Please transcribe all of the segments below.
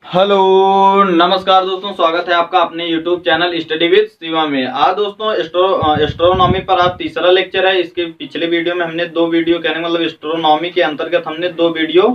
Hello नमस्कार दोस्तों, स्वागत है आपका अपने YouTube channel study with Shiva में। आज दोस्तों एस्ट्रोनॉमी पर आज तीसरा लेक्चर है। इसके पिछले वीडियो में हमने दो वीडियो मतलब एस्ट्रोनॉमी के अंतर्गत हमने दो वीडियो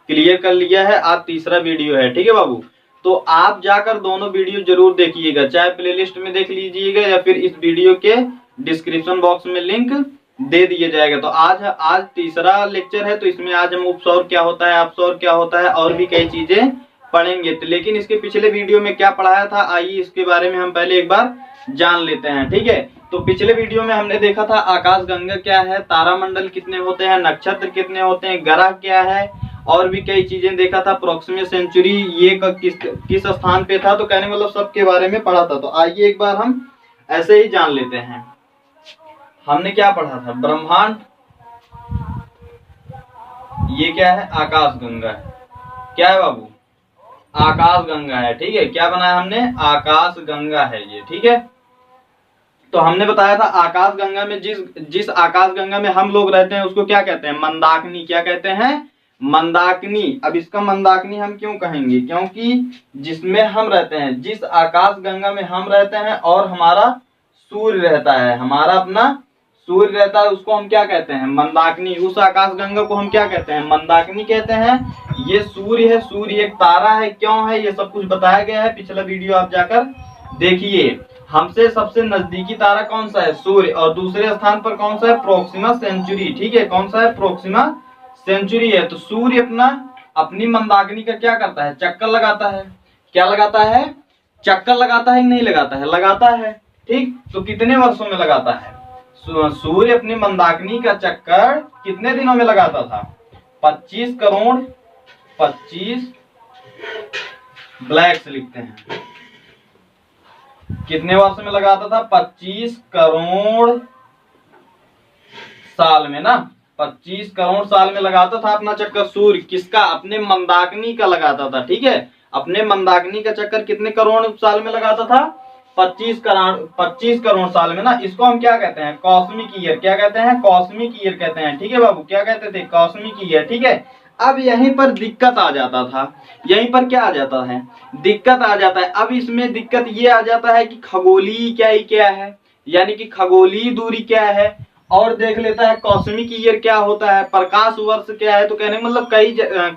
क्लियर कर लिया है। आज तीसरा वीडियो है, ठीक है बाबू। तो आप जाकर दोनों वीडियो जरूर देखिएगा, चाहे प्लेलिस्ट में देख लीजिएगा या फिर इस वीडियो के डिस्क्रिप्शन बॉक्स में लिंक दे दिया जाएगा। तो आज तीसरा लेक्चर है, तो इसमें आज हम उपसौर क्या होता है, अपसौर क्या होता है और भी कई चीजें पढ़ेंगे। तो लेकिन इसके पिछले वीडियो में क्या पढ़ाया था, आइए इसके बारे में हम पहले एक बार जान लेते हैं, ठीक है। तो पिछले वीडियो में हमने देखा था आकाशगंगा क्या है, तारामंडल कितने होते हैं, नक्षत्र कितने होते हैं, ग्रह क्या है और भी कई चीजें देखा था। प्रोक्सिमा सेंचुरी ये किस स्थान पे था, तो कहने मतलब सबके बारे में पढ़ा था। तो आइए एक बार हम ऐसे ही जान लेते हैं। हमने क्या पढ़ा था, ब्रह्मांड, ये क्या है, आकाशगंगा है। क्या है बाबू, आकाश गंगा है, ठीक है। क्या बनाया हमने, आकाश गंगा है ये, ठीक है। तो हमने बताया था आकाश गंगा में जिस आकाश गंगा में हम लोग रहते हैं उसको क्या कहते हैं, मंदाकिनी। क्या कहते हैं, मंदाकिनी। अब इसका मंदाकिनी हम क्यों कहेंगे, क्योंकि जिसमें हम रहते हैं, जिस आकाश गंगा में हम रहते हैं और हमारा सूर्य रहता है, हमारा अपना सूर्य रहता है, उसको हम क्या कहते हैं, मंदाकिनी। उस आकाश गंगा को हम क्या कहते हैं, मंदाकिनी कहते हैं। ये सूर्य है, सूर्य एक तारा है, क्यों है, ये सब कुछ बताया गया है। पिछला वीडियो आप जाकर देखिए। हमसे सबसे नजदीकी तारा कौन सा है, सूर्य, और दूसरे स्थान पर कौन सा है, प्रोक्सिमा सेंचुरी, ठीक है। कौन सा है, प्रोक्सिमा सेंचुरी है। तो सूर्य अपनी मंदाकिनी का क्या करता है, चक्कर लगाता है। क्या लगाता है, चक्कर लगाता है कि नहीं लगाता है, लगाता है, ठीक। तो कितने वर्षों में लगाता है, सूर्य अपनी मंदाकिनी का चक्कर कितने दिनों में लगाता था, 25 करोड़, 25 ब्लैक से लिखते हैं, कितने वर्ष में लगाता था, 25 करोड़ साल में ना, 25 करोड़ साल में लगाता था अपना चक्कर सूर्य। किसका, अपने मंदाकिनी का लगाता था, ठीक है। अपने मंदाकिनी का चक्कर कितने करोड़ साल में लगाता था, 25 करोड़ साल में ना। इसको हम क्या कहते हैं, कॉस्मिक ईयर। क्या कहते हैं, कॉस्मिक ईयर कहते हैं, ठीक है बाबू। क्या कहते थे, कॉस्मिक ईयर, ठीक है। अब यहीं पर दिक्कत आ जाता था, यहीं पर क्या आ जाता है, दिक्कत आ जाता है। अब इसमें दिक्कत ये आ जाता है कि खगोलीय क्या है, यानी कि खगोलीय दूरी क्या है, और देख लेता है कॉस्मिक ईयर क्या होता है, प्रकाश वर्ष क्या है। तो कहने मतलब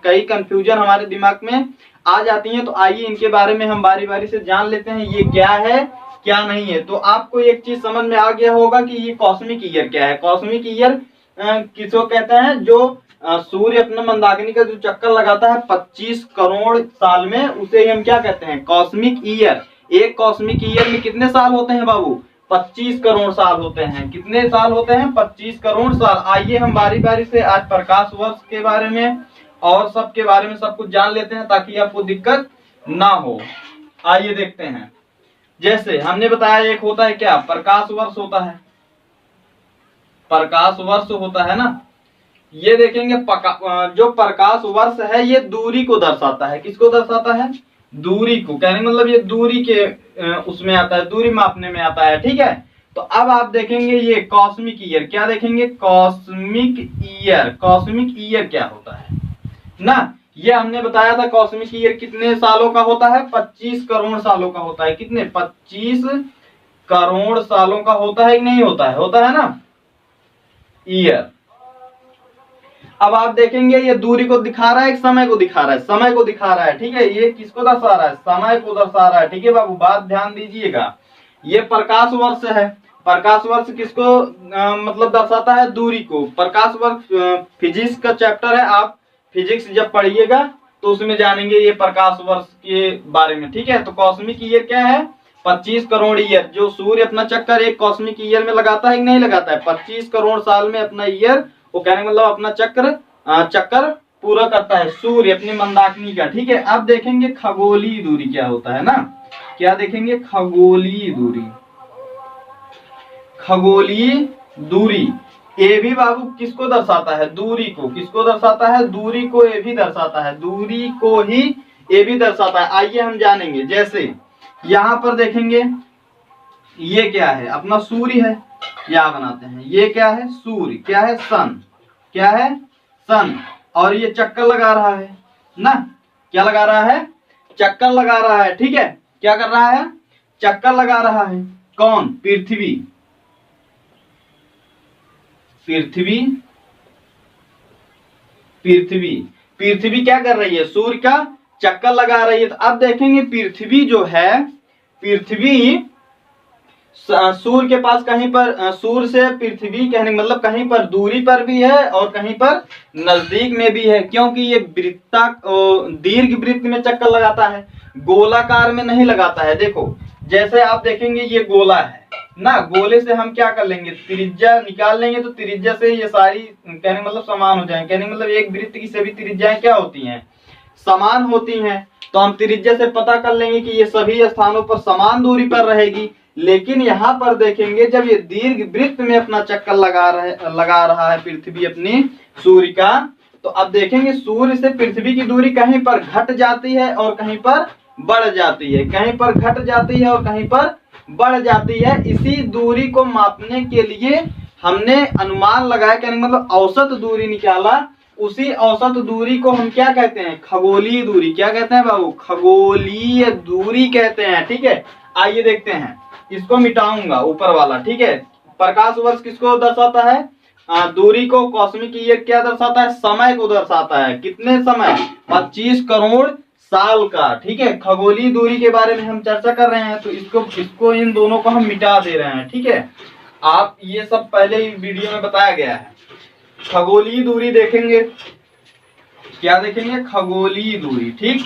कई कंफ्यूजन हमारे दिमाग में आ जाती हैं। तो आइए इनके बारे में हम बारी बारी से जान लेते हैं, ये क्या है क्या नहीं है। तो आपको एक चीज समझ में आ गया होगा कि ये कॉस्मिक ईयर क्या है। कॉस्मिक ईयर किसको कहते हैं, जो सूर्य अपना मंदाकिनी का जो चक्कर लगाता है 25 करोड़ साल में, उसे ही हम क्या कहते हैं, कॉस्मिक ईयर। एक कॉस्मिक ईयर में कितने साल होते हैं बाबू, 25 करोड़ साल होते हैं। कितने साल होते हैं, 25 करोड़ साल। आइए हम बारी बारी से आज प्रकाश वर्ष के बारे में और सबके बारे में सब कुछ जान लेते हैं, ताकि आपको दिक्कत ना हो। आइए देखते हैं। जैसे हमने बताया, एक होता है क्या, प्रकाश वर्ष होता है, प्रकाश वर्ष होता है ना। ये देखेंगे जो प्रकाश वर्ष है ये दूरी को दर्शाता है। किसको दर्शाता है, दूरी को। कहने मतलब ये दूरी के उसमें आता है, दूरी मापने में आता है, ठीक है। तो अब आप देखेंगे ये कॉस्मिक ईयर। क्या देखेंगे, कॉस्मिक ईयर। कॉस्मिक ईयर क्या होता है ना, ये हमने बताया था। कॉस्मिक ईयर कितने सालों का होता है, 25 करोड़ सालों का होता है। कितने, 25 करोड़ सालों का होता है कि नहीं होता है, होता है ना ईयर। अब आप देखेंगे ये दूरी को दिखा रहा है, समय को दिखा रहा है, समय को दिखा रहा है, ठीक है। ये किसको दर्शा रहा है, समय को दर्शा रहा है, ठीक है बाबू। बात ध्यान दीजिएगा, ये प्रकाश वर्ष है। प्रकाश वर्ष किसको मतलब दर्शाता है, दूरी को। प्रकाश वर्ष फिजिक्स का चैप्टर है, आप फिजिक्स जब पढ़िएगा तो उसमें जानेंगे ये प्रकाश वर्ष के बारे में, ठीक है। तो कॉस्मिक ईयर क्या है, 25 करोड़ ईयर। जो सूर्य अपना चक्कर एक कॉस्मिक ईयर में लगाता है कि नहीं लगाता है, 25 करोड़ साल में अपना ईयर, वो कहने मतलब अपना चक्कर पूरा करता है सूर्य अपनी मंदाकिनी का, ठीक है। अब देखेंगे खगोलीय दूरी क्या होता है ना। क्या देखेंगे, खगोलीय दूरी। खगोलीय दूरी, ए भी बाबू किसको दर्शाता है, दूरी को। किसको दर्शाता है, दूरी को ए भी दर्शाता है, दूरी को ही ए भी दर्शाता है। आइए हम जानेंगे। जैसे यहां पर देखेंगे, ये क्या है, अपना सूर्य है। क्या बनाते हैं, ये क्या है, सूर्य। क्या है, सन। क्या है, सन। और ये चक्कर लगा रहा है ना, क्या लगा रहा है, चक्कर लगा रहा है, ठीक है। क्या कर रहा है? चक्कर लगा रहा है। कौन? पृथ्वी। पृथ्वी पृथ्वी पृथ्वी क्या कर रही है? सूर्य का चक्कर लगा रही है। तो अब देखेंगे पृथ्वी जो है, पृथ्वी सूर्य के पास कहीं पर, सूर्य से पृथ्वी कहने मतलब कहीं पर दूरी पर भी है और कहीं पर नजदीक में भी है, क्योंकि ये दीर्घ वृत्त में चक्कर लगाता है, गोलाकार में नहीं लगाता है। देखो जैसे आप देखेंगे ये गोला है ना, गोले से हम क्या कर लेंगे? त्रिज्या निकाल लेंगे, तो त्रिज्या से ये सारी कहने मतलब समान हो जाएंगे। कहने मतलब एक वृत्त की सभी त्रिज्याएं क्या होती हैं? समान होती हैं। तो हम त्रिज्या से पता कर लेंगे कि ये सभी स्थानों पर समान दूरी पर रहेगी। लेकिन यहाँ पर देखेंगे जब ये दीर्घ वृत्त में अपना चक्कर लगा रहा है पृथ्वी अपनी सूर्य का, तो अब देखेंगे सूर्य से पृथ्वी की दूरी कहीं पर घट जाती है और कहीं पर बढ़ जाती है, कहीं पर घट जाती है और कहीं पर बढ़ जाती है। इसी दूरी को मापने के लिए हमने अनुमान लगाया, कहने मतलब औसत दूरी निकाला। उसी औसत दूरी को हम क्या कहते हैं? खगोलीय दूरी। क्या कहते हैं बाबू? खगोलीय दूरी कहते हैं, ठीक है। आइए देखते हैं, इसको मिटाऊंगा ऊपर वाला, ठीक है। प्रकाश वर्ष किसको दर्शाता है? दूरी को। कॉस्मिक ईयर क्या दर्शाता है? समय को दर्शाता है। कितने समय? 25 करोड़ साल का, ठीक है। खगोलीय दूरी के बारे में हम चर्चा कर रहे हैं, तो इसको इन दोनों को हम मिटा दे रहे हैं, ठीक है। आप ये सब पहले ही वीडियो में बताया गया है। खगोलीय दूरी देखेंगे, क्या देखेंगे? खगोलीय दूरी, ठीक।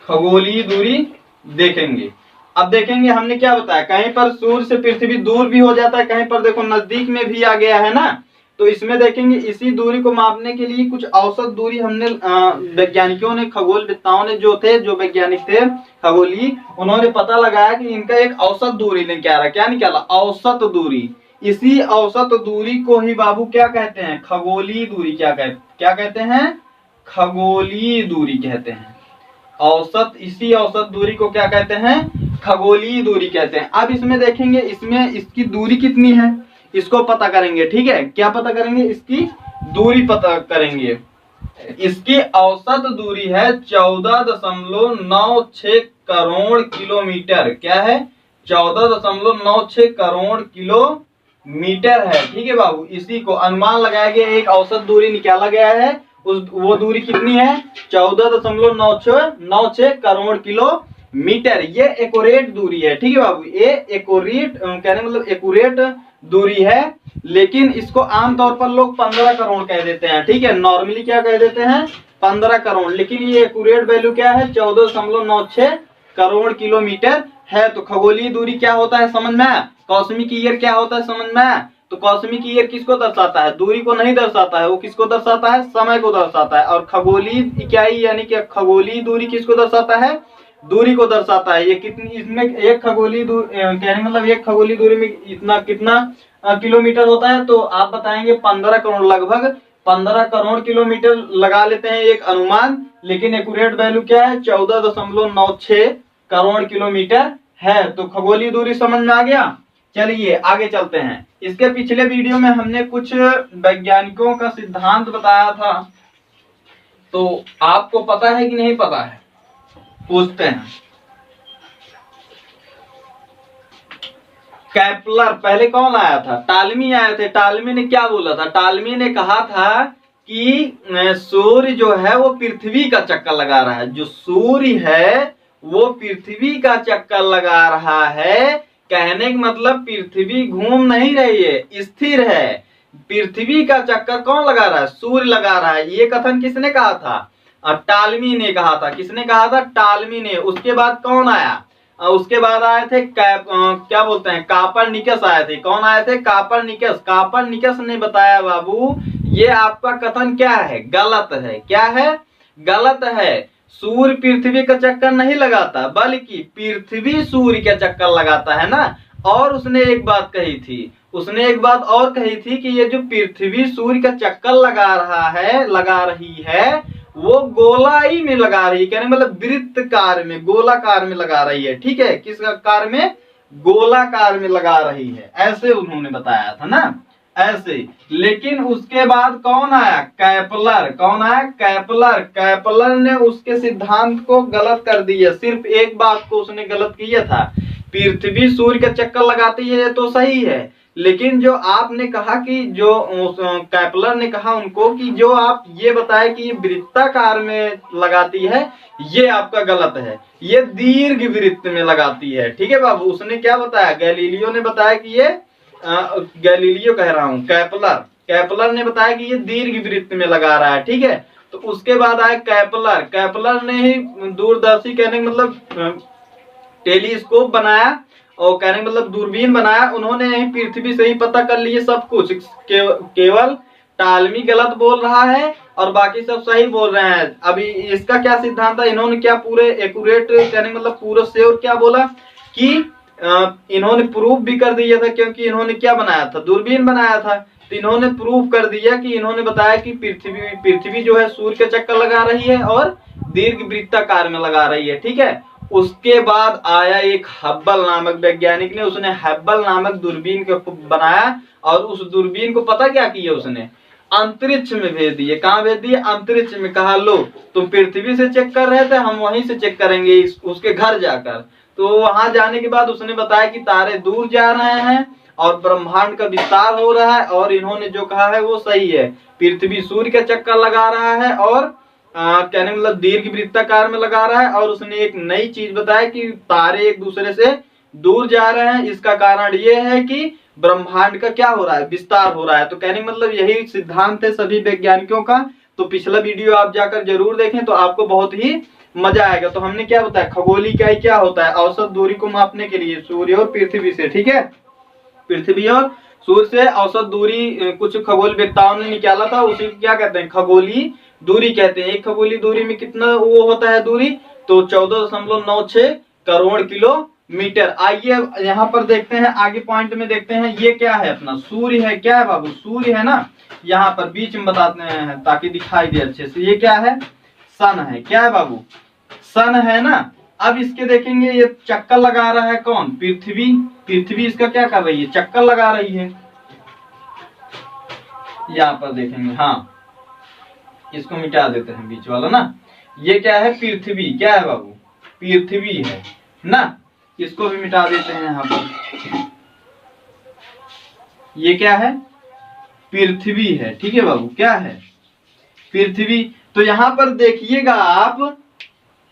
खगोलीय दूरी देखेंगे। अब देखेंगे हमने क्या बताया, कहीं पर सूर्य से पृथ्वी दूर भी हो जाता है, कहीं पर देखो नजदीक में भी आ गया है ना। तो इसमें देखेंगे इसी दूरी को मापने के लिए कुछ औसत दूरी हमने वैज्ञानिकों ने, खगोलविद्ताओं ने जो वैज्ञानिक थे खगोलीय, उन्होंने पता लगाया कि इनका एक औसत दूरी निकाला। क्या निकाला? औसत दूरी। इसी औसत दूरी को ही बाबू क्या कहते हैं? खगोलीय दूरी। क्या कहते हैं? खगोलीय दूरी कहते हैं। औसत, इसी औसत दूरी को क्या कहते हैं? खगोलीय दूरी कहते हैं। अब इसमें देखेंगे, इसमें इसकी दूरी कितनी है इसको पता करेंगे, ठीक है। क्या पता करेंगे? इसकी दूरी पता करेंगे। इसकी औसत दूरी है 14.96 करोड़ किलोमीटर। क्या है? 14.96 करोड़ किलोमीटर है, ठीक है बाबू। इसी को अनुमान लगाया गया, एक औसत दूरी निकाला गया है। वो दूरी कितनी है? 14.96 करोड़ किलोमीटर। ये एक्यूरेट दूरी है, ठीक है बाबू। ये एक्यूरेट कहने मतलब एक्यूरेट दूरी है, लेकिन इसको आमतौर पर लोग 15 करोड़ कह देते हैं, ठीक है। नॉर्मली क्या कह देते हैं? 15 करोड़, लेकिन ये एक्यूरेट वैल्यू क्या है? 14.96 करोड़ किलोमीटर है। तो खगोलीय दूरी क्या होता है समझ में? कॉस्मिक ईयर क्या होता है समझ में? तो कॉस्मिक ईयर किसको दर्शाता है? दूरी को नहीं दर्शाता है, वो किसको दर्शाता है? समय को दर्शाता है। और खगोलीय इकाई यानी कि खगोलीय दूरी किसको दर्शाता है? दूरी को दर्शाता है। ये कितनी, इसमें एक खगोलीय दूरी कहने मतलब एक खगोलीय दूरी में इतना कितना किलोमीटर होता है? तो आप बताएंगे 15 करोड़, लगभग 15 करोड़ किलोमीटर लगा लेते हैं एक अनुमान, लेकिन एक्यूरेट वैल्यू क्या है? 14.96 करोड़ किलोमीटर है। तो खगोलीय दूरी समझ में आ गया। चलिए आगे चलते हैं। इसके पिछले वीडियो में हमने कुछ वैज्ञानिकों का सिद्धांत बताया था, तो आपको पता है कि नहीं पता है? पूछते हैं। केपलर, पहले कौन आया था? टालमी आए थे। टालमी ने क्या बोला था? टालमी ने कहा था कि सूर्य जो है वो पृथ्वी का चक्कर लगा रहा है। जो सूर्य है वो पृथ्वी का चक्कर लगा रहा है। कहने का मतलब पृथ्वी घूम नहीं रही है, स्थिर है। पृथ्वी का चक्कर कौन लगा रहा है? सूर्य लगा रहा है। ये कथन किसने कहा था? टालमी ने कहा था। किसने कहा था? टालमी ने। उसके बाद कौन आया? उसके बाद आए थे क्या बोलते हैं, कापरनिकस आए थे। कौन आए थे? कापरनिकस। कापरनिकस ने बताया बाबू ये आपका कथन क्या है? गलत है। क्या है? गलत है। सूर्य पृथ्वी का चक्कर नहीं लगाता, बल्कि पृथ्वी सूर्य का चक्कर लगाता है ना। और उसने एक बात कही थी, उसने एक बात और कही थी कि ये जो पृथ्वी सूर्य का चक्कर लगा रही है वो गोलाई में लगा रही है। कहने मतलब वृत्तकार में, गोलाकार में लगा रही है, ठीक है। किस कार में? गोलाकार में लगा रही है, ऐसे उन्होंने बताया था ना, ऐसे। लेकिन उसके बाद कौन आया? कैपलर। कौन आया? कैपलर। कैपलर ने उसके सिद्धांत को गलत कर दिया। सिर्फ एक बात को उसने गलत किया था, पृथ्वी सूर्य का चक्कर लगाती है तो सही है, लेकिन जो आपने कहा कि जो कैपलर ने कहा उनको कि जो आप ये बताए कि ये वृत्ताकार में लगाती है, ये आपका गलत है, ये दीर्घ वृत्त में लगाती है। ठीक है बाबू। उसने क्या बताया? गैलीलियो ने बताया कि ये गैलीलियो कह रहा हूं, कैपलर। कैपलर ने बताया कि ये दीर्घ वृत्त में लगा रहा है। ठीक है। तो उसके बाद आया कैपलर। कैपलर ने ही दूरदर्शी कहने का मतलब टेलीस्कोप बनाया, और कहने का मतलब दूरबीन बनाया। उन्होंने यही पृथ्वी से ही पता कर लिए सब कुछ। केवल टालमी गलत बोल रहा है और बाकी सब सही बोल रहे हैं। अभी इसका क्या सिद्धांत था? इन्होंने क्या पूरे एक्यूरेट कहने का मतलब पूरा श्योर क्या बोला कि इन्होंने प्रूफ भी कर दिया था, क्योंकि इन्होंने क्या बनाया था? दूरबीन बनाया था। तो इन्होंने प्रूफ कर दिया कि इन्होंने बताया कि पृथ्वी जो है सूर्य का चक्कर लगा रही है और दीर्घ वृत्ताकार में लगा रही है। ठीक है। उसके बाद आया एक हब्बल नामक वैज्ञानिक ने, उसने हब्बल नामक दूरबीन को बनाया, और उस दूरबीन को पता क्या किया उसने? अंतरिक्ष में भेज दिए। कहाँ भेज दिए? अंतरिक्ष में। कहा लो तुम पृथ्वी से चेक कर रहे थे, हम वहीं से चेक करेंगे उसके घर जाकर। तो वहां जाने के बाद उसने बताया कि तारे दूर जा रहे हैं और ब्रह्मांड का विस्तार हो रहा है, और इन्होंने जो कहा है वो सही है। पृथ्वी सूर्य का चक्कर लगा रहा है और कहने मतलब दीर्घ वृत्ताकार में लगा रहा है, और उसने एक नई चीज बताया कि तारे एक दूसरे से दूर जा रहे हैं। इसका कारण ये है कि ब्रह्मांड का क्या हो रहा है? विस्तार हो रहा है। तो कहने मतलब यही सिद्धांत है सभी वैज्ञानिकों का। तो पिछला वीडियो आप जाकर जरूर देखें, तो आपको बहुत ही मजा आएगा। तो हमने क्या बताया? खगोलीय इकाई क्या होता है? औसत दूरी को मापने के लिए सूर्य और पृथ्वी से। ठीक है। पृथ्वी और सूर्य से औसत दूरी कुछ खगोल वेत्ताओं ने निकाला था, उसी को क्या कहते हैं? खगोलीय दूरी कहते हैं। एक खगोलीय दूरी में कितना वो होता है दूरी? तो 14.96 करोड़ किलोमीटर। आइए यहाँ पर देखते हैं, आगे पॉइंट में देखते हैं। ये क्या है? अपना सूर्य है। क्या है बाबू? सूर्य है ना। यहाँ पर बीच में बताते हैं ताकि दिखाई दे अच्छे से। ये क्या है? सन है। क्या है बाबू? सन है ना। अब इसके देखेंगे, ये चक्कर लगा रहा है कौन? पृथ्वी। पृथ्वी इसका क्या कर रही है? चक्कर लगा रही है। यहाँ पर देखेंगे, हाँ इसको मिटा देते हैं बीच वाला ना। ये क्या है? पृथ्वी। क्या है बाबू? पृथ्वी है ना। इसको भी मिटा देते हैं यहाँ पर। ये क्या है? पृथ्वी है। ठीक है बाबू। क्या है? पृथ्वी। तो यहाँ पर देखिएगा आप,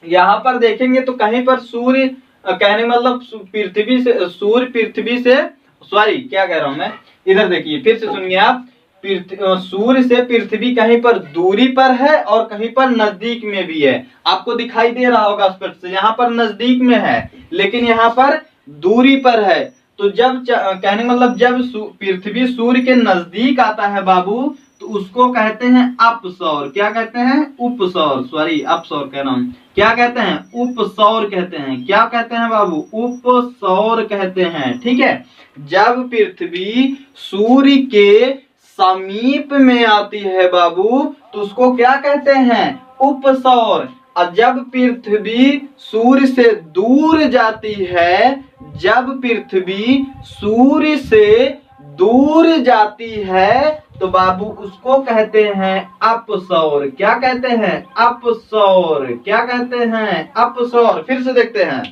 यहाँ पर देखेंगे तो कहीं पर सूर्य कहने मतलब पृथ्वी से सूर्य पृथ्वी से सॉरी क्या कह रहा हूं मैं, इधर देखिए फिर से सुनिए आप। सूर्य से पृथ्वी कहीं पर दूरी पर है और कहीं पर नजदीक में भी है। आपको दिखाई दे रहा होगा स्पष्ट से, यहाँ पर नजदीक में है लेकिन यहाँ पर दूरी पर है। तो जब कहने मतलब जब पृथ्वी सूर्य के नजदीक आता है बाबू, तो उसको कहते हैं अपसौर। क्या कहते हैं? उपसौर। सॉरी अपसौर कह रहा हूं। क्या कहते हैं? उपसौर कहते हैं। क्या कहते हैं बाबू? उपसौर कहते हैं। ठीक है। जब पृथ्वी सूर्य के समीप में आती है बाबू, तो उसको क्या कहते हैं? उपसौर। और जब पृथ्वी सूर्य से दूर जाती है, जब पृथ्वी सूर्य से दूर जाती है, तो बाबू उसको कहते हैं अपसौर। क्या कहते हैं? अपसौर। क्या कहते हैं? अपसौर। फिर से देखते हैं,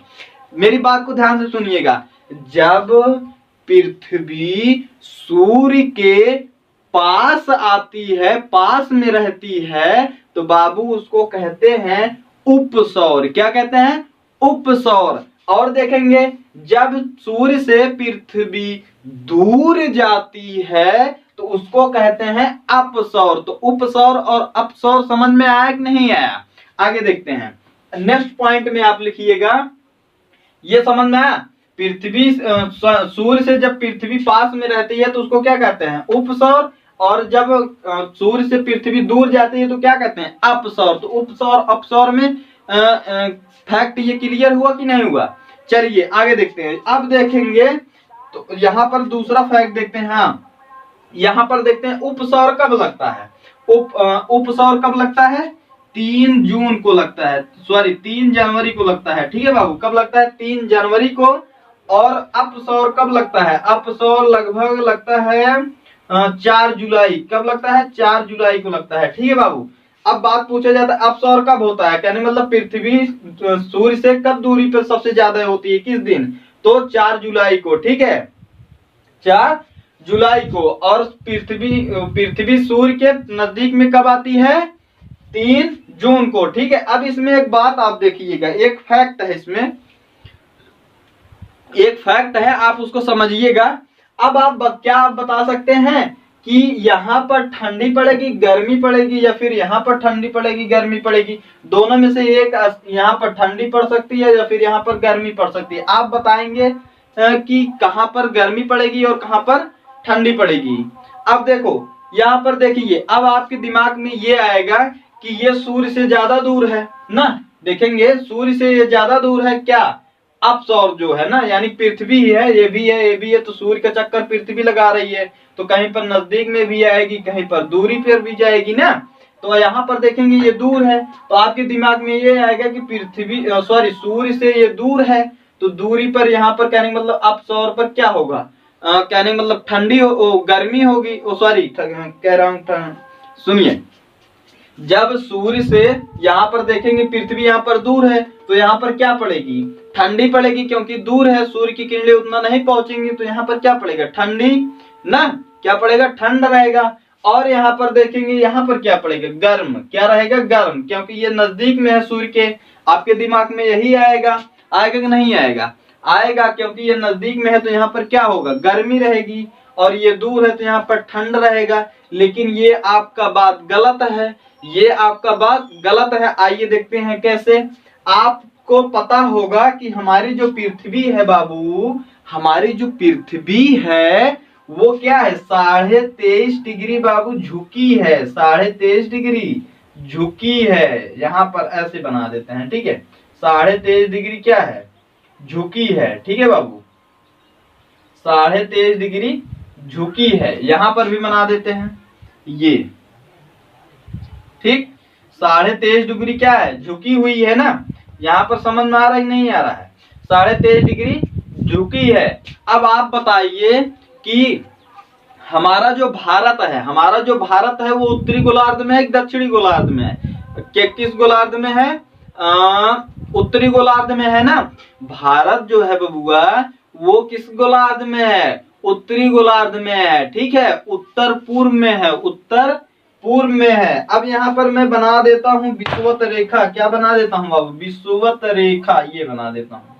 मेरी बात को ध्यान से सुनिएगा। जब पृथ्वी सूर्य के पास आती है, पास में रहती है, तो बाबू उसको कहते हैं उपसौर। क्या कहते हैं? उपसौर। और देखेंगे जब सूर्य से पृथ्वी दूर जाती है, तो उसको कहते हैं अपसौर। तो उपसौर और अपसौर समझ में आया कि नहीं आया? आगे देखते हैं। नेक्स्ट पॉइंट में आप लिखिएगा, ये समझ में आया? पृथ्वी सूर्य से जब पृथ्वी पास में रहती है तो उसको क्या कहते हैं? उपसौर। और जब सूर्य से पृथ्वी दूर जाती है तो क्या कहते हैं? अपसौर। तो उपसौर अपसौर में फैक्ट ये क्लियर हुआ कि नहीं हुआ? चलिए आगे देखते हैं। अब देखेंगे तो यहाँ पर दूसरा फैक्ट देखते हैं। हाँ, यहाँ पर देखते हैं उपसौर कब लगता है। उपसौर कब लगता है? 3 जून को लगता है, सॉरी 3 जनवरी को लगता है। ठीक है बाबू, कब लगता है? 3 जनवरी को। और अपसौर कब लगता है? अपसौर लगभग लगता है 4 जुलाई कब लगता है? 4 जुलाई को लगता है। ठीक है बाबू। अब बात पूछा जाता है अपसौर कब होता है, कहने मतलब पृथ्वी सूर्य से कब दूरी पर सबसे ज्यादा होती है, किस दिन? तो 4 जुलाई को। ठीक है, 4 जुलाई को। और पृथ्वी सूर्य के नजदीक में कब आती है? 3 जून को। ठीक है। अब इसमें एक बात आप देखिएगा, एक फैक्ट है इसमें, एक फैक्ट है, आप उसको समझिएगा। अब क्या आप बता सकते हैं कि यहाँ पर ठंडी पड़ेगी गर्मी पड़ेगी, या फिर यहाँ पर ठंडी पड़ेगी गर्मी पड़ेगी? दोनों में से एक, यहाँ पर ठंडी पड़ सकती है या फिर यहाँ पर गर्मी पड़ सकती है। आप बताएंगे कि कहाँ पर गर्मी पड़ेगी और कहाँ पर ठंडी पड़ेगी। अब देखो यहाँ पर देखिए, अब आपके दिमाग में ये आएगा कि ये सूर्य से ज्यादा दूर है ना, देखेंगे सूर्य से ये ज्यादा दूर है क्या? अपसौर जो है ना, यानी पृथ्वी ही है, ये भी है ये भी है, तो सूर्य का चक्कर पृथ्वी लगा रही है, तो कहीं पर नजदीक में भी आएगी, कहीं पर दूरी पर भी जाएगी ना। तो यहाँ पर देखेंगे ये दूर है, तो आपके दिमाग में ये आएगा कि पृथ्वी सूर्य से ये दूर है, तो दूरी पर यहाँ पर कहने मतलब अपसौर पर क्या होगा, कहने मतलब ठंडी गर्मी होगी। कह रहा हूँ, सुनिए, जब सूर्य से यहाँ पर देखेंगे पृथ्वी यहाँ पर दूर है, तो यहाँ पर क्या पड़ेगी? ठंडी पड़ेगी, क्योंकि दूर है, सूर्य की किरणें उतना नहीं पहुंचेंगी, तो यहाँ पर क्या पड़ेगा? ठंडी ना, क्या पड़ेगा? ठंड रहेगा। और यहाँ पर देखेंगे यहाँ पर क्या पड़ेगा? गर्म। क्या रहेगा? गर्म, क्योंकि ये नजदीक में है सूर्य के। आपके दिमाग में यही आएगा, आएगा कि नहीं आएगा? आएगा, क्योंकि ये नजदीक में है तो यहाँ पर क्या होगा? गर्मी रहेगी, और ये दूर है तो यहाँ पर ठंड रहेगा। लेकिन ये आपका बात गलत है, ये आपका बात गलत है। आइए देखते हैं कैसे। आपको पता होगा कि हमारी जो पृथ्वी है बाबू, हमारी जो पृथ्वी है वो क्या है? 23.5 डिग्री बाबू झुकी है, 23.5 डिग्री झुकी है। यहाँ पर ऐसे बना देते हैं, ठीक है, 23.5 डिग्री क्या है? झुकी है। ठीक है बाबू, 23.5 डिग्री झुकी है। यहाँ पर भी बना देते हैं ये, ठीक, 23.5 डिग्री क्या है? झुकी हुई है ना। यहाँ पर समझ में आ रहा है नहीं आ रहा है? 23.5 डिग्री झुकी है। अब आप बताइए कि हमारा जो भारत है वो उत्तरी गोलार्ध में है कि दक्षिणी गोलार्ध में है? किस गोलार्ध में है? उत्तरी गोलार्ध में है ना। भारत जो है बबुआ वो किस गोलार्ध में है? उत्तरी गोलार्ध में है। ठीक है, उत्तर पूर्व में है, उत्तर पूर्व में है। अब यहाँ पर मैं बना देता हूँ विषुवत रेखा। क्या बना देता हूँ बाबू? विषुवत रेखा, ये बना देता हूँ।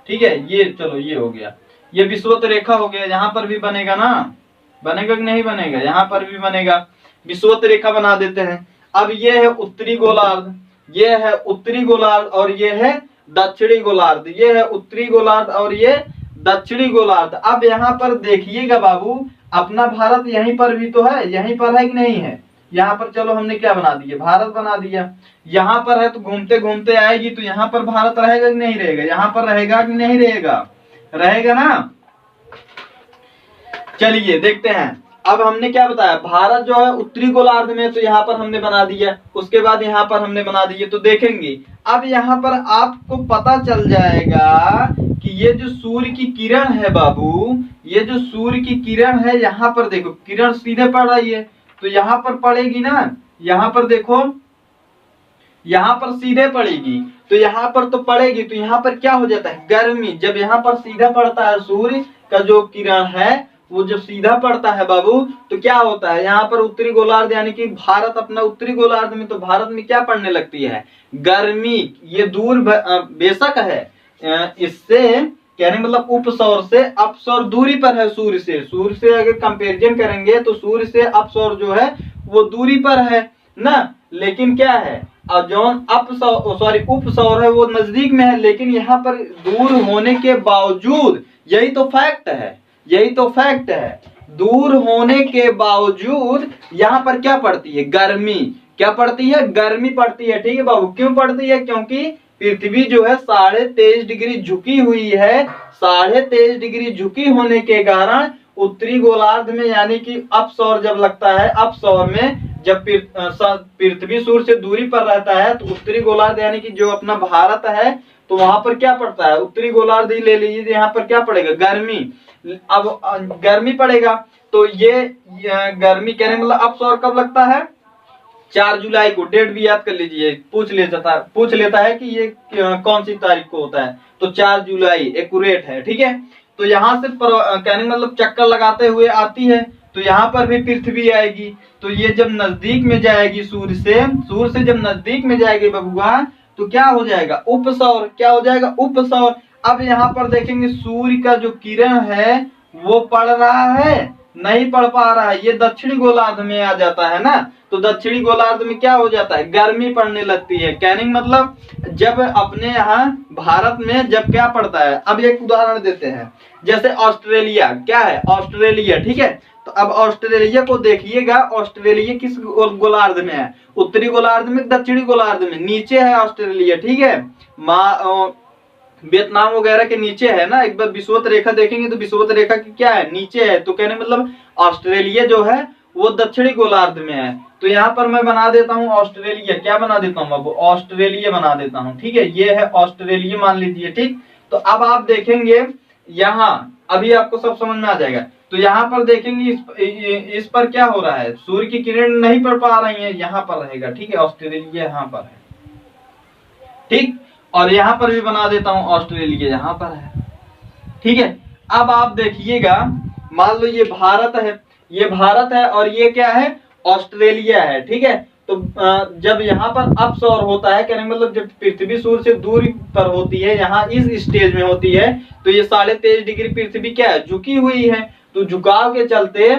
ठीक है, ये चलो ये हो गया, ये विषुवत रेखा हो गया। यहाँ पर भी बनेगा ना, बनेगा कि नहीं बनेगा? यहाँ पर भी बनेगा, विषुवत रेखा बना देते हैं। अब ये है उत्तरी गोलार्ध, ये है उत्तरी गोलार्ध, और ये है दक्षिणी गोलार्ध। ये है उत्तरी गोलार्ध और ये दक्षिणी गोलार्ध। अब यहाँ पर देखिएगा बाबू, अपना भारत यहीं पर भी तो है, यहीं पर है कि नहीं है? यहाँ पर चलो हमने क्या बना दिया? भारत बना दिया। यहाँ पर है तो घूमते घूमते आएगी, तो यहाँ पर भारत रहेगा कि नहीं रहेगा? यहाँ पर रहेगा कि नहीं रहेगा? रहेगा ना। चलिए देखते हैं। अब हमने क्या बताया? भारत जो है उत्तरी गोलार्ध में, तो यहाँ पर हमने बना दिया, उसके बाद यहाँ पर हमने बना दिए। तो देखेंगे अब यहाँ पर आपको पता चल जाएगा कि ये जो सूर्य की किरण है बाबू, ये जो सूर्य की किरण है, यहाँ पर देखो किरण सीधे पड़ रही है, तो यहाँ पर पड़ेगी ना। यहाँ पर देखो, यहाँ पर सीधे पड़ेगी, तो यहाँ पर तो पड़ेगी, तो यहाँ पर क्या हो जाता है? गर्मी। जब यहाँ पर सीधा पड़ता है सूर्य का जो किरण है, वो जब सीधा पड़ता है बाबू, तो क्या होता है? यहाँ पर उत्तरी गोलार्ध यानी कि भारत अपना उत्तरी गोलार्ध में, तो भारत में क्या पड़ने लगती है? गर्मी। ये दूर बेशक है, इससे कहने मतलब उपसौर से अपसौर दूरी पर है सूर्य से। सूर्य से अगर कंपैरिजन करेंगे तो सूर्य से अपसौर जो है वो दूरी पर है ना। लेकिन क्या है, अब जो उपसौर है वो नजदीक में है। लेकिन यहाँ पर दूर होने के बावजूद, यही तो फैक्ट है, यही तो फैक्ट है, दूर होने के बावजूद यहाँ पर क्या पड़ती है? गर्मी। क्या पड़ती है? गर्मी पड़ती है। ठीक है बाबू, क्यों पड़ती है? क्योंकि पृथ्वी जो है 23.5 डिग्री झुकी हुई है। 23.5 डिग्री झुकी होने के कारण उत्तरी गोलार्ध में, यानी कि अपसौर जब लगता है, अपसौर में जब पृथ्वी सूर्य से दूरी पर रहता है, तो उत्तरी गोलार्ध यानी कि जो अपना भारत है, तो वहां पर क्या पड़ता है? उत्तरी गोलार्ध ही ले लीजिए, यहाँ पर क्या पड़ेगा? गर्मी। अब गर्मी पड़ेगा, तो ये गर्मी कहने मतलब अपसौर कब लगता है? 4 जुलाई को। डेट भी याद कर लीजिए, पूछ लेता है कि ये कौन सी तारीख को होता है, तो 4 जुलाई एक्यूरेट है, ठीक है। तो यहाँ से कहने मतलब चक्कर लगाते हुए आती है, तो यहाँ पर भी पृथ्वी आएगी। तो ये जब नजदीक में जाएगी सूर्य से जब नजदीक में जाएगी बबुआ, तो क्या हो जाएगा? उपसौर। क्या हो जाएगा? उपसौर। अब यहाँ पर देखेंगे सूर्य का जो किरण है वो पड़ रहा है, नहीं पड़ पा रहा है, ये दक्षिणी गोलार्ध में आ जाता है ना। तो दक्षिणी गोलार्ध में क्या हो जाता है? गर्मी पड़ने लगती है। कहने मतलब जब अपने यहाँ भारत में जब क्या पड़ता है, अब एक उदाहरण देते हैं, जैसे ऑस्ट्रेलिया। क्या है? ऑस्ट्रेलिया, ठीक है। तो अब ऑस्ट्रेलिया को देखिएगा, ऑस्ट्रेलिया किस गोलार्ध में है? उत्तरी गोलार्ध में, दक्षिणी गोलार्ध में? नीचे है ऑस्ट्रेलिया, ठीक है। वियतनाम वगैरह के नीचे है ना। एक बार विषुवत रेखा देखेंगे तो विषुवत रेखा की क्या है? नीचे है। तो कहने मतलब ऑस्ट्रेलिया जो है वो दक्षिणी गोलार्ध में है। तो यहाँ पर मैं बना देता हूँ ऑस्ट्रेलिया। क्या बना देता हूँ बाबू? ऑस्ट्रेलिया बना देता हूँ, ठीक है। ये है ऑस्ट्रेलिया मान लीजिए, ठीक। तो अब आप देखेंगे यहाँ, अभी आपको सब समझ में आ जाएगा। तो यहाँ पर देखेंगे इस पर क्या हो रहा है? सूर्य की किरण नहीं पड़ पा रही है, यहाँ पर रहेगा, ठीक है। ऑस्ट्रेलिया यहाँ पर है, ठीक। और यहाँ पर भी बना देता हूँ ऑस्ट्रेलिया यहाँ पर है, ठीक है। अब आप देखिएगा, मान लो ये भारत है, ये भारत है और ये क्या है? ऑस्ट्रेलिया है, ठीक है। तो जब यहाँ पर अपसौर होता है, कहने मतलब जब पृथ्वी सूर्य से दूरी पर होती है, यहाँ इस स्टेज में होती है, तो ये 23.5 डिग्री पृथ्वी क्या है? झुकी हुई है। तो झुकाव के चलते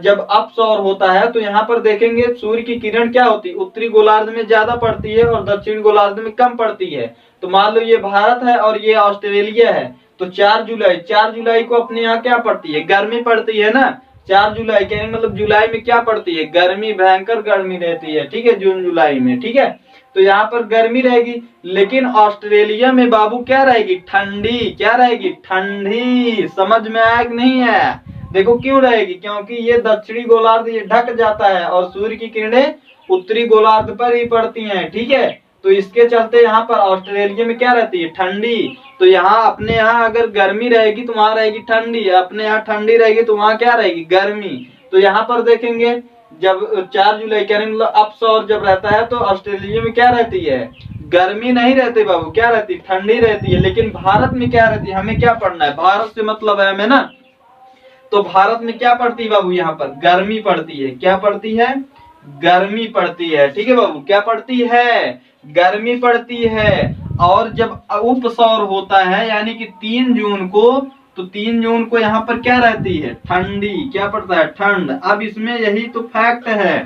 जब अपसौर होता है तो यहाँ पर देखेंगे सूर्य की किरण क्या होती है? उत्तरी गोलार्ध में ज्यादा पड़ती है और दक्षिण गोलार्ध में कम पड़ती है। तो मान लो ये भारत है और ये ऑस्ट्रेलिया है। तो 4 जुलाई को अपने यहाँ क्या पड़ती है? गर्मी पड़ती है ना। 4 जुलाई कहने मतलब जुलाई में क्या पड़ती है? गर्मी, भयंकर गर्मी रहती है, ठीक है, जून जुलाई में, ठीक है। तो यहाँ पर गर्मी रहेगी, लेकिन ऑस्ट्रेलिया में बाबू क्या रहेगी? ठंडी। क्या रहेगी? ठंडी। समझ में आया कि नहीं है? देखो क्यों रहेगी, क्योंकि ये दक्षिणी गोलार्ध ये ढक जाता है और सूर्य की किरणें उत्तरी गोलार्ध पर ही पड़ती हैं, ठीक है। तो इसके चलते यहाँ पर ऑस्ट्रेलिया में क्या रहती है? ठंडी। तो यहाँ अपने यहाँ अगर गर्मी रहेगी तो वहां रहेगी ठंडी, अपने यहाँ ठंडी रहेगी तो वहां क्या रहेगी? गर्मी। तो यहाँ पर देखेंगे जब 4 जुलाई कहने मतलब अपसौर जब रहता है तो ऑस्ट्रेलिया में क्या रहती है? गर्मी नहीं रहती बाबू, क्या रहती? ठंडी रहती है। लेकिन भारत में क्या रहती है? हमें क्या पढ़ना है? भारत से मतलब है हमें ना। तो भारत में क्या पड़ती है बाबू? यहाँ पर गर्मी पड़ती है। क्या पड़ती है? गर्मी पड़ती है, ठीक है बाबू। क्या पड़ती है? गर्मी पड़ती है। और जब उपसौर होता है यानी कि 3 जून को, तो 3 जून को यहाँ पर क्या रहती है? ठंडी। क्या पड़ता है? ठंड। अब इसमें यही तो फैक्ट है,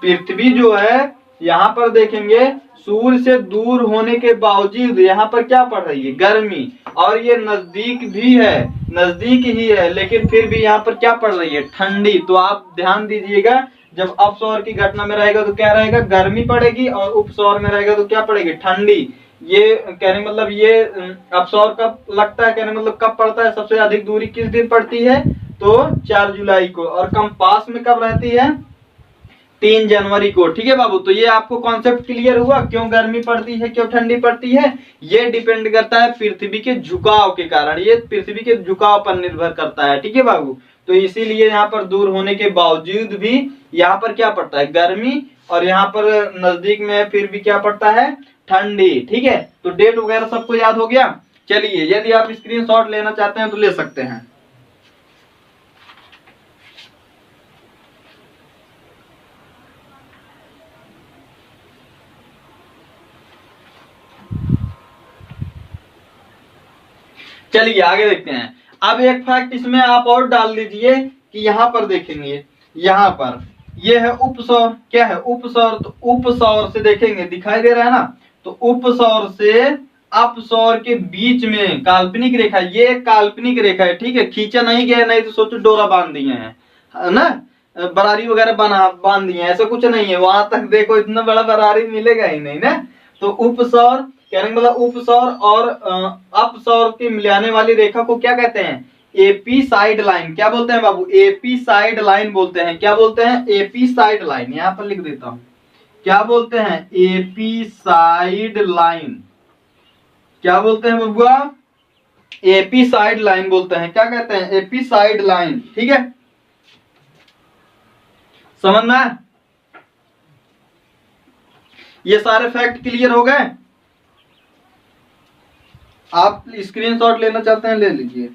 पृथ्वी जो है यहाँ पर देखेंगे सूर्य से दूर होने के बावजूद यहाँ पर क्या पड़ रही है? गर्मी। और ये नजदीक भी है, नजदीक ही है, लेकिन फिर भी यहाँ पर क्या पड़ रही है? ठंडी। तो आप ध्यान दीजिएगा, जब अपसौर की घटना में रहेगा तो क्या रहेगा? गर्मी पड़ेगी, और उपसौर में रहेगा तो क्या पड़ेगी? ठंडी। ये कहने मतलब ये अपसौर कब लगता है, कहने मतलब कब पड़ता है? सबसे अधिक दूरी किस दिन पड़ती है? तो 4 जुलाई को। और कंपास में कब रहती है? 3 जनवरी को, ठीक है बाबू। तो ये आपको कॉन्सेप्ट क्लियर हुआ, क्यों गर्मी पड़ती है, क्यों ठंडी पड़ती है? ये डिपेंड करता है पृथ्वी के झुकाव के कारण, ये पृथ्वी के झुकाव पर निर्भर करता है, ठीक है बाबू। तो इसीलिए यहाँ पर दूर होने के बावजूद भी यहाँ पर क्या पड़ता है? गर्मी। और यहाँ पर नजदीक में फिर भी क्या पड़ता है? ठंडी, ठीक है। तो डेट वगैरह सबको याद हो गया। चलिए, यदि आप स्क्रीनशॉट लेना चाहते हैं तो ले सकते हैं। चलिए आगे देखते हैं। अब एक फैक्ट इसमें आप और डाल दीजिए कि यहाँ पर देखेंगे, यहाँ पर ये है उपसौर। क्या है? उपसौर। तो उपसौर से देखेंगे, दिखाई दे रहा है ना। तो उपसौर से अपसौर के बीच में काल्पनिक रेखा, ये काल्पनिक रेखा है, ठीक है। खींचा नहीं गया, नहीं तो सोचो डोरा बांध दिए हैं, है ना, बरारी वगैरह बांध दिए हैं, ऐसा कुछ नहीं है। वहां तक देखो, इतना बड़ा बरारी मिलेगा ही नहीं ना। तो उपसौर कहने का मतलब उपसौर और अपसौर की मिलाने वाली रेखा को क्या कहते हैं? AP side line. क्या बोलते हैं बाबू? एपी साइड लाइन बोलते हैं। क्या बोलते हैं? AP side line. यहां पर लिख देता हूं, क्या बोलते हैं? AP side line. क्या बोलते हैं बबुआ? एपी साइड लाइन बोलते हैं। क्या कहते हैं? एपी साइड लाइन, ठीक है। समझ में आया? ये सारे फैक्ट क्लियर हो गए? आप स्क्रीनशॉट लेना चाहते हैं ले लीजिए।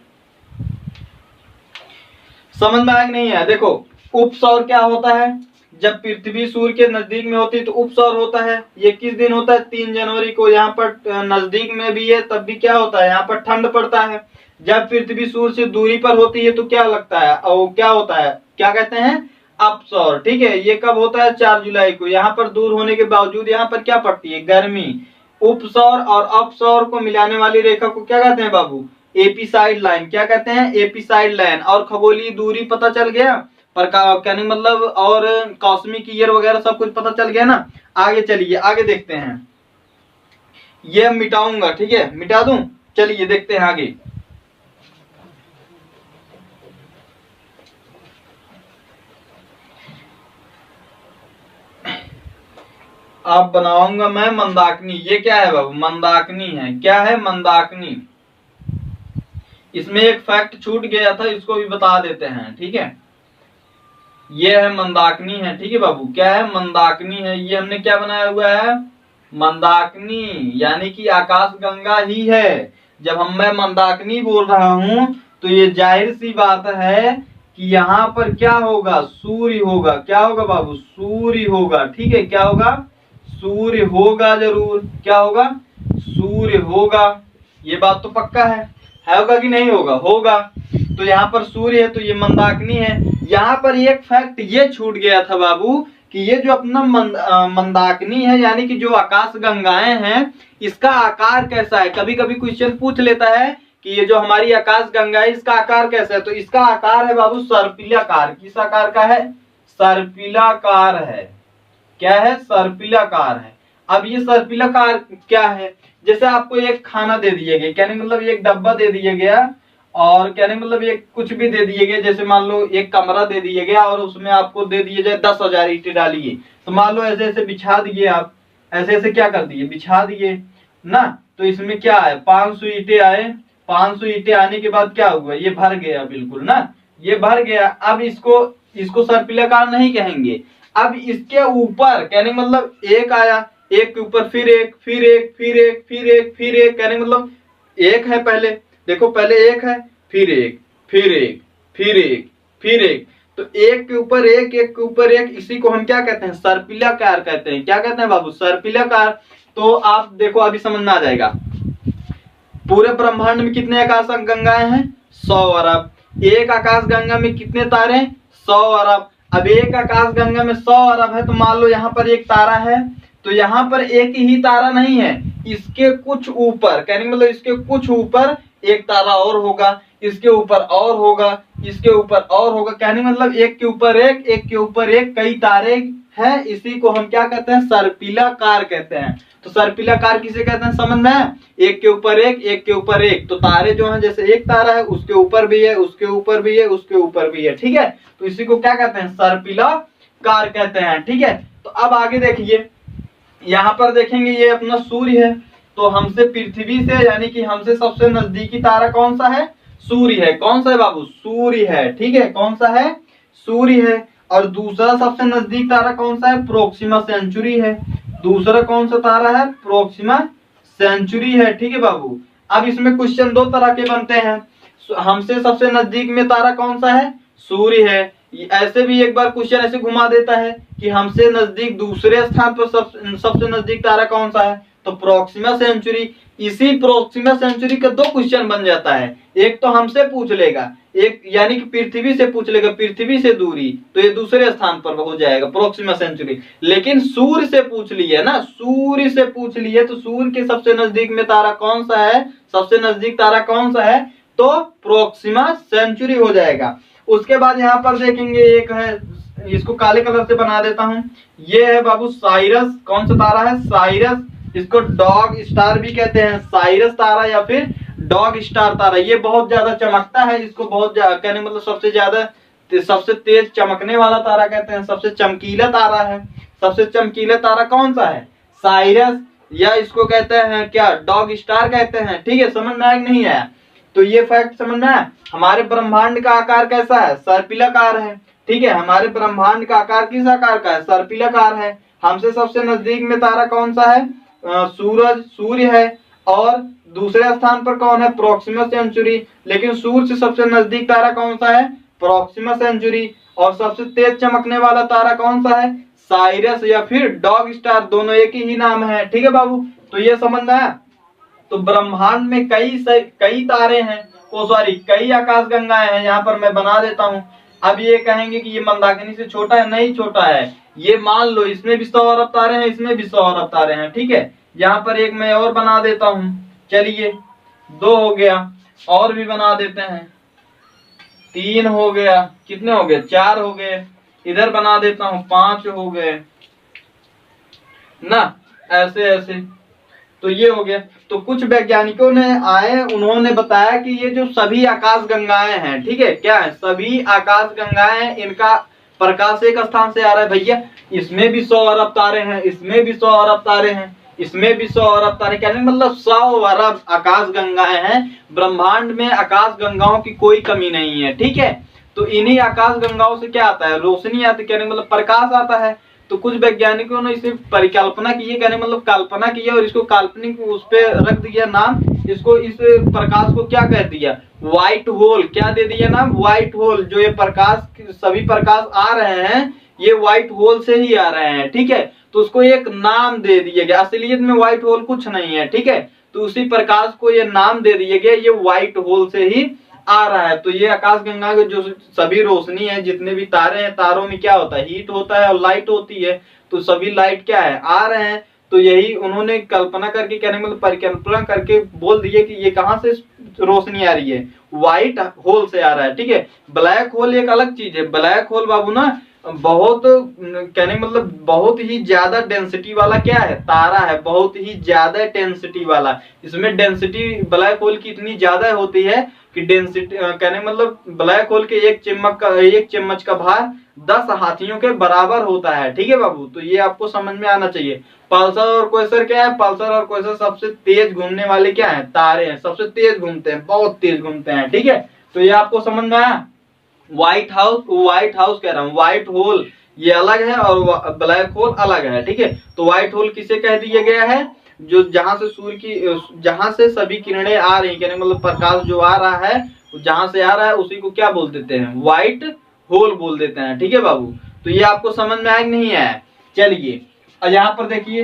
समझ में आया कि नहीं है? देखो, उपसौर क्या होता है? जब पृथ्वी सूर्य के नजदीक में होती है तो उपसौर होता है। ये किस दिन होता है? 3 जनवरी को। यहाँ पर नजदीक में भी है तब भी क्या होता है? यहाँ पर ठंड पड़ता है। जब पृथ्वी सूर्य से दूरी पर होती है तो क्या लगता है और क्या होता है? क्या कहते हैं? अपसौर। ठीक है, ये कब होता है? 4 जुलाई को। यहाँ पर दूर होने के बावजूद यहाँ पर क्या पड़ती है? गर्मी। उपसौर और अपसौर को मिलाने वाली रेखा को क्या कहते हैं बाबू? एपिसाइड लाइन। क्या कहते हैं? एपिसाइड लाइन। और खगोलीय दूरी पता चल गया, पर कहने मतलब और कॉस्मिक ईयर वगैरह सब कुछ पता चल गया ना। आगे चलिए, आगे देखते हैं। ये मिटाऊंगा, ठीक है, मिटा दूं। चलिए देखते हैं आगे। अब बनाऊंगा मैं मंदाकिनी। ये क्या है बाबू? मंदाकिनी है। क्या है? मंदाकिनी। इसमें एक फैक्ट छूट गया था, इसको भी बता देते हैं, ठीक है। ये है मंदाकिनी है, ठीक है बाबू। क्या है? मंदाकिनी है। ये हमने क्या बनाया हुआ है? मंदाकिनी, यानी कि आकाश गंगा ही है। जब मैं मंदाकिनी बोल रहा हूं तो ये जाहिर सी बात है कि यहाँ पर क्या होगा? सूर्य होगा। क्या होगा बाबू? सूर्य होगा, ठीक है। क्या होगा? सूर्य होगा जरूर। क्या होगा? सूर्य होगा। ये बात तो पक्का है होगा कि नहीं होगा? होगा। तो यहाँ पर सूर्य है तो ये मंदाकिनी है। यहाँ पर एक फैक्ट ये छूट गया था बाबू कि ये जो अपना मंदाकिनी है, यानी कि जो आकाश गंगाएं हैं, इसका आकार कैसा है? कभी कभी क्वेश्चन पूछ लेता है कि ये जो हमारी आकाश गंगा है इसका आकार कैसा है? तो इसका आकार है बाबू सर्पिलाकार। किस आकार का है? सर्पिलाकार है। क्या है? सर्पिलाकार है। अब ये सर्पिलाकार क्या है? जैसे आपको एक खाना दे दिया गया, कहने मतलब एक डब्बा दे दिया गया, और कहने मतलब एक कुछ भी दे दिए गए। जैसे मान लो एक कमरा दे दिया गया और उसमें आपको दे दिए जाए 10,000 ईंटें डालिए। तो मान लो ऐसे ऐसे बिछा दिए आप, ऐसे ऐसे क्या कर दिए? बिछा दिए ना। तो इसमें क्या है? 500 ईंटें आए। 500 ईंटें आने के बाद क्या हुआ? ये भर गया बिल्कुल ना, ये भर गया। अब इसको सर्पिलाकार नहीं कहेंगे। अब इसके ऊपर कहने मतलब एक आया, एक के ऊपर फिर एक, फिर एक, फिर एक, फिर एक, फिर एक, कहने मतलब एक है पहले, देखो पहले एक है, फिर एक, फिर एक, फिर एक, फिर एक। तो एक के ऊपर एक, एक के ऊपर एक, इसी को हम क्या कहते हैं? सर्पिलाकार कहते हैं। क्या कहते हैं बाबू? सर्पिलाकार। तो आप देखो अभी समझ में आ जाएगा। पूरे ब्रह्मांड में कितने आकाश गंगाएं हैं? 100 अरब। एक आकाश गंगा में कितने तारे हैं? 100 अरब। अब एक आकाश गंगा में 100 अरब है तो मान लो यहाँ पर एक तारा है, तो यहाँ पर एक ही तारा नहीं है, इसके कुछ ऊपर, कहने मतलब इसके कुछ ऊपर एक तारा और होगा, इसके ऊपर और होगा, इसके ऊपर और होगा। कहने मतलब एक के ऊपर एक, एक के ऊपर एक, कई तारे हैं। इसी को हम क्या कहते हैं? सर्पिलाकार कहते हैं। तो सर्पिलाकार किसे कहते हैं? समझ में? एक के ऊपर एक, एक के ऊपर एक। तो तारे जो हैं, जैसे एक तारा है उसके ऊपर भी है, उसके ऊपर भी है, उसके ऊपर भी है, ठीक है। तो इसी को क्या कहते हैं? सर्पिलाकार कहते हैं, ठीक है। तो अब आगे देखिए, यहाँ पर देखेंगे ये अपना सूर्य है। तो हमसे पृथ्वी से, यानी कि हमसे सबसे नजदीकी तारा कौन सा है? सूर्य है। कौन सा है बाबू? सूर्य है, ठीक है। कौन सा है? सूर्य है। और दूसरा सबसे नजदीक तारा कौन सा है? प्रोक्सिमा सेंचुरी है। दूसरा कौन सा तारा है? प्रोक्सिमा सेंचुरी है, ठीक है बाबू। अब इसमें क्वेश्चन दो तरह के बनते हैं। हमसे सबसे नजदीक में तारा कौन सा है? सूर्य है। ऐसे भी एक बार क्वेश्चन ऐसे घुमा देता है कि हमसे नजदीक दूसरे स्थान पर सबसे नजदीक तारा कौन सा है? तो प्रोक्सिमा सेंचुरी। इसी प्रोक्सिमा सेंचुरी का दो क्वेश्चन बन जाता है। एक तो हमसे पूछ लेगा, एक यानी कि पृथ्वी से पूछ लेगा, पृथ्वी से दूरी, तो ये दूसरे स्थान पर हो जाएगा प्रोक्सिमा सेंचुरी। लेकिन सूर्य से पूछ लिया ना, सूर्य से पूछ लिए तो सूर्य के सबसे नजदीक में तारा कौन सा है? सबसे नजदीक तारा कौन सा है? तो प्रोक्सिमा सेंचुरी हो जाएगा। उसके बाद यहाँ पर देखेंगे एक है, इसको काले कलर से बना देता हूं, ये है बाबू साइरस। कौन सा तारा है? साइरस। इसको डॉग स्टार भी कहते हैं, साइरस तारा या फिर डॉग स्टार तारा। ये बहुत ज्यादा चमकता है, इसको बहुत कहने मतलब सबसे ज्यादा, सबसे तेज चमकने वाला तारा कहते हैं, सबसे चमकीला तारा है। सबसे चमकीला तारा कौन सा है? साइरस, या इसको कहते हैं क्या? डॉग स्टार कहते हैं, ठीक है। समझ में आया नहीं आया? तो ये फैक्ट समझना है। हमारे ब्रह्मांड का आकार कैसा है? सर्पिलाकार है। ठीक है, हमारे ब्रह्मांड का आकार किस आकार का है? सर्पिलाकार है। हमसे सबसे नजदीक में तारा कौन सा है? सूरज, सूर्य है। और दूसरे स्थान पर कौन है? Proxima Centauri. लेकिन सूर्य से सबसे नजदीक तारा कौन सा है? Proxima Centauri. और सबसे तेज चमकने वाला तारा कौन सा है? साइरस या फिर डॉग स्टार, दोनों एक ही नाम है। ठीक है बाबू, तो ये समझ में आया। तो ब्रह्मांड में कई तारे हैं, ओ सॉरी कई आकाश गंगाएं हैं। यहाँ पर मैं बना देता हूँ। अब ये कहेंगे कि ये मंदाकिनी से छोटा है, नहीं छोटा है। ये मान लो इसमें भी 100 अरब तारे हैं, इसमें भी 100 अरब तारे हैं। ठीक है, यहाँ पर एक मैं और बना देता हूँ। चलिए 2 हो गया, और भी बना देते हैं। 3 हो गया, कितने हो गए? 4 हो गए। इधर बना देता हूँ, 5 हो गए ना, ऐसे ऐसे। तो ये हो गया। तो कुछ वैज्ञानिकों ने आए, उन्होंने बताया कि ये जो सभी आकाश गंगाएं हैं, ठीक है, क्या है? सभी आकाश गंगाएं, इनका प्रकाश एक स्थान से आ रहा है भैया। इसमें भी 100 अरब तारे हैं, इसमें भी 100 अरब तारे हैं, इसमें भी 100 अरब तारे, कहने मतलब 100 अरब आकाश गंगाएं हैं। ब्रह्मांड में आकाश गंगाओं की कोई कमी नहीं है। ठीक है, तो इन्हीं आकाश गंगाओं से क्या आता है? रोशनी आती है, कहने मतलब प्रकाश आता है। तो कुछ वैज्ञानिकों ने इसे परिकल्पना की है, कहने मतलब कल्पना की है, और इसको काल्पनिक उस पे रख दिया नाम। इसको, इस प्रकाश को क्या कह दिया? White hole. क्या दे दिया नाम? White hole. जो ये प्रकाश, सभी प्रकाश आ रहे हैं, ये व्हाइट होल से ही आ रहे हैं। ठीक है, तो उसको एक नाम दे दिया गया। असलियत में व्हाइट होल कुछ नहीं है। ठीक है, तो उसी प्रकाश को ये नाम दे दिया गया, ये व्हाइट होल से ही आ रहा है। तो ये आकाश गंगा के जो सभी रोशनी है, जितने भी तारे हैं, तारों में क्या होता है? हीट होता है और लाइट होती है। तो सभी लाइट क्या है? आ रहे हैं। तो यही उन्होंने कल्पना करके, कहने मतलब परिकल्पना करके बोल दिए कि ये कहां से रोशनी आ रही है? व्हाइट होल से आ रहा है। ठीक है, ब्लैक होल एक अलग चीज है। ब्लैक होल बाबू ना बहुत, कहने मतलब बहुत ही ज्यादा डेंसिटी वाला क्या है? तारा है, बहुत ही ज्यादा डेंसिटी वाला। इसमें डेंसिटी ब्लैक होल की इतनी ज्यादा होती है कि डेंसिटी, कहने मतलब ब्लैक होल के एक चम्मच का भार 10 हाथियों के बराबर होता है। ठीक है बाबू, तो ये आपको समझ में आना चाहिए। पल्सर और क्वेसर क्या है? पल्सर और क्वेसर सबसे तेज घूमने वाले क्या है? तारे हैं, सबसे तेज घूमते हैं, बहुत तेज घूमते हैं। ठीक है, तो ये आपको समझ में आया। व्हाइट हाउस कह रहा हूँ, व्हाइट होल ये अलग है और ब्लैक होल अलग है। ठीक है, तो व्हाइट होल किसे कह दिया गया है? जो जहां से सूर्य की, जहां से सभी किरणें आ रही, कहने मतलब प्रकाश जो आ रहा है, जहां से आ रहा है, उसी को क्या बोल देते हैं? व्हाइट होल बोल देते हैं। ठीक है बाबू, तो ये आपको समझ में आया कि नहीं आया? चलिए यहाँ पर देखिए,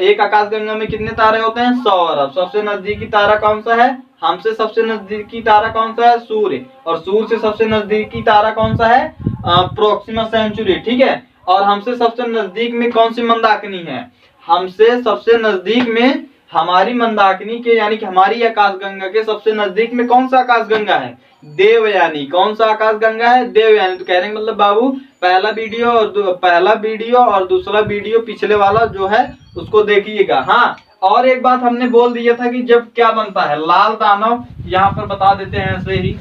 एक आकाशगंगा में कितने तारे होते हैं? 100 अरब। सबसे नजदीकी तारा कौन सा है? हमसे सबसे नजदीकी तारा कौन सा है? सूर्य। और सूर्य से सबसे नजदीकी तारा कौन सा है? Proxima Centauri. ठीक है, और हमसे सबसे नजदीक में कौन सी मंदाकिनी है? हमसे सबसे नजदीक में हमारी मंदाकिनी के, यानी कि हमारी आकाशगंगा के सबसे नजदीक में कौन सा आकाशगंगा है? देवयानी। कौन सा आकाशगंगा है? देवयानी। तो कह रहे हैं मतलब बाबू पहला वीडियो और दूसरा वीडियो पिछले वाला जो है उसको देखिएगा। हाँ, और एक बात हमने बोल दिया था कि जब क्या बनता है? लाल दानव। यहाँ पर बता देते हैं ऐसे ही,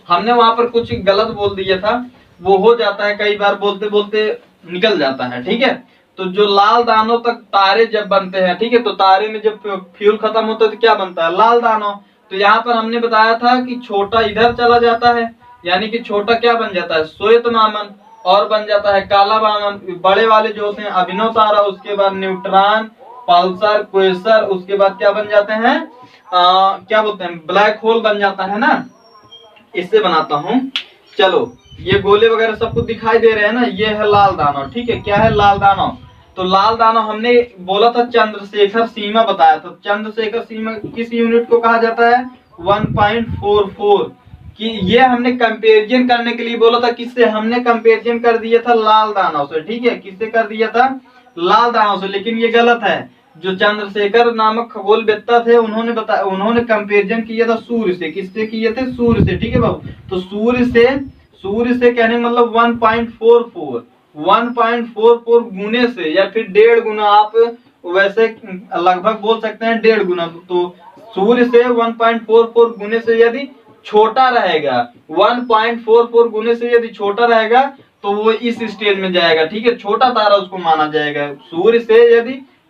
हमने वहां पर कुछ गलत बोल दिया था, वो हो जाता है कई बार, बोलते बोलते निकल जाता है। ठीक है, तो जो लाल दानों तक तारे जब बनते हैं, ठीक है, तो तारे में जब फ्यूल खत्म होता है तो क्या बनता है? लाल दानव। तो यहाँ पर हमने बताया था कि छोटा इधर चला जाता है, यानी कि छोटा क्या बन जाता है? श्वेत मामन, और बन जाता है काला वामन। बड़े वाले जो होते हैं अभिनव तारा, उसके बाद न्यूट्रॉन, पल्सर, क्वेसर, उसके बाद क्या बन जाते हैं? क्या बोलते हैं? ब्लैक होल बन जाता है ना। इससे बनाता हूं, चलो ये गोले वगैरह सबको दिखाई दे रहे हैं ना, ये है लाल दानव। ठीक है, क्या है? लाल दानव। तो लाल दानव हमने बोला था चंद्रशेखर सीमा बताया था। चंद्रशेखर सीमा किस यूनिट को कहा जाता है? 1.44 कि ये हमने कंपेरिजन करने के लिए बोला था। किससे? हमने कंपेरिजन कर दिया था लाल दानव से। ठीक है, किससे कर दिया था? लाल दानव से। लेकिन ये गलत है। जो चंद्रशेखर नामक खगोलवेत्ता थे, उन्होंने कंपेरिजन किया था सूर्य से। किससे किए थे? सूर्य से। ठीक है बाबू, तो सूर्य से कहने मतलब 1.44 गुने से, या फिर 1.5 गुना, आप वैसे लगभग बोल सकते हैं 1.5 गुना। तो सूर्य से 1.44 गुने से यदि छोटा रहेगा, 1.44 गुने से यदि छोटा रहेगा तो वो इस स्टेज में जाएगा। ठीक है, छोटा तारा उसको माना जाएगा।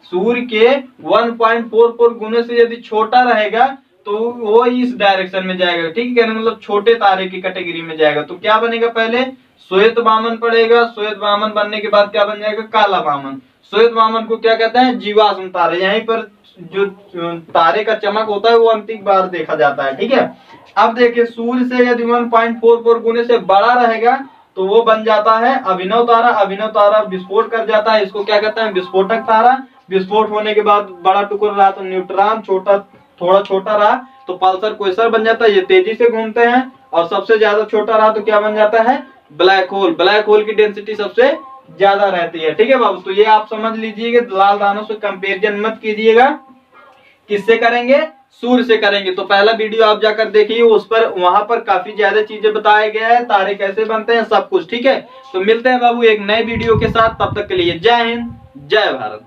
सूर्य के 1.44 गुने से यदि छोटा रहेगा तो वो इस डायरेक्शन में जाएगा, ठीक है, मतलब छोटे तारे की कैटेगरी में जाएगा। तो क्या बनेगा, पहले श्वेत वामन पड़ेगा, श्वेत वामन बनने के बाद क्या बन जाएगा, काला वामन। श्वेत वामन को क्या कहते हैं, जीवाश्म तारे। यहीं पर जो तारे का चमक होता है वो अंतिम बार देखा जाता है, ठीक है। अब देखिए सूर्य से यदि 1.44 गुने से बड़ा रहेगा तो वो बन जाता है अभिनव तारा। अभिनव तारा विस्फोट कर जाता है, इसको क्या कहते हैं, विस्फोटक तारा। विस्फोट होने के बाद बड़ा टुकड़ा रहा तो न्यूट्रॉन, छोटा थोड़ा छोटा रहा तो पल्सर क्वेसर बन जाता है, ये तेजी से घूमते हैं। और सबसे ज्यादा छोटा रहा तो क्या बन जाता है, ब्लैक होल। ब्लैक होल की डेंसिटी सबसे ज्यादा रहती है, ठीक है बाबू। तो ये आप समझ लीजिएगा, लाल दानों से कंपेरिजन मत कीजिएगा। किससे करेंगे, सूर्य से करेंगे। तो पहला वीडियो आप जाकर देखिए, उस पर वहां पर काफी ज्यादा चीजें बताया गया है, तारे कैसे बनते हैं, सब कुछ, ठीक है। तो मिलते हैं बाबू एक नए वीडियो के साथ, तब तक के लिए जय हिंद, जय भारत।